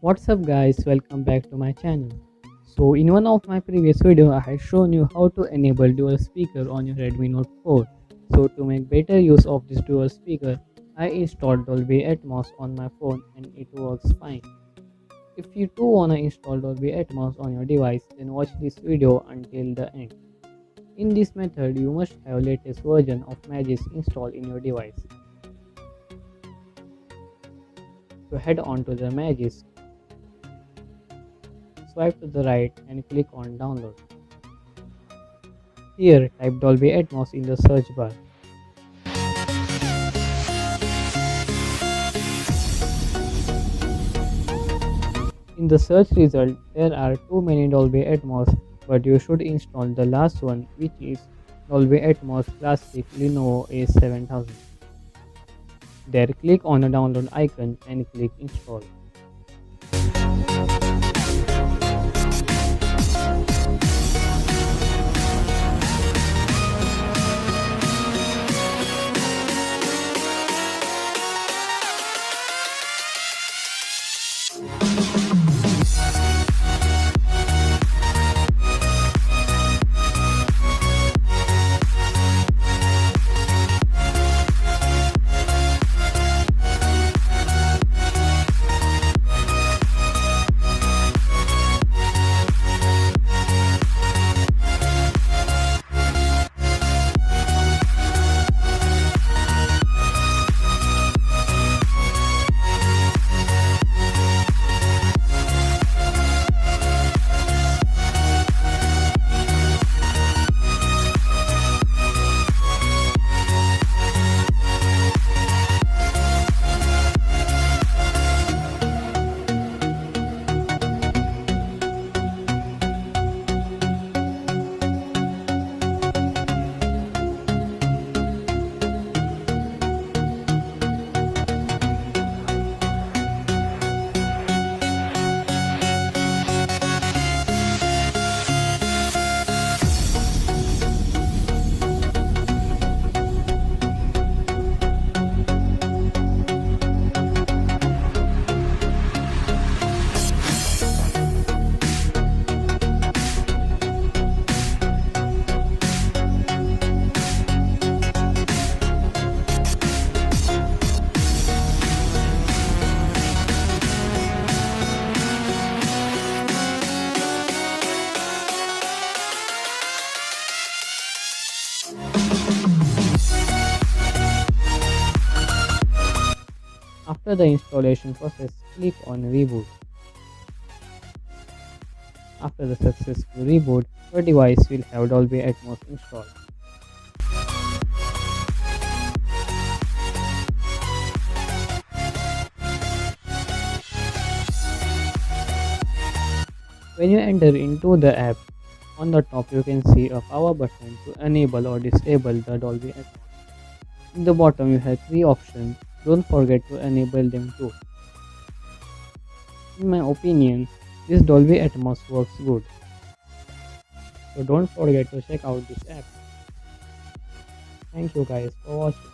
What's up guys, welcome back to my channel. So in one of my previous video I had shown you how to enable dual speaker on your Redmi Note 4. So to make better use of this dual speaker, I installed Dolby Atmos on my phone and it works fine. If you too wanna install Dolby Atmos on your device, then watch this video until the end. In this method you must have latest version of Magis installed in your device. So head on to the Magis, swipe to the right and click on download. Here type Dolby Atmos in the search bar. In the search result there are too many Dolby Atmos, but you should install the last one, which is Dolby Atmos Classic Lenovo A7000. There click on the download icon and click install. After the installation process, click on reboot. After the successful reboot, your device will have Dolby Atmos installed. When you enter into the app, on the top you can see a power button to enable or disable the Dolby Atmos. In the bottom you have three options. Don't forget to enable them too. In my opinion, this Dolby Atmos works good. So don't forget to check out this app. Thank you guys for watching.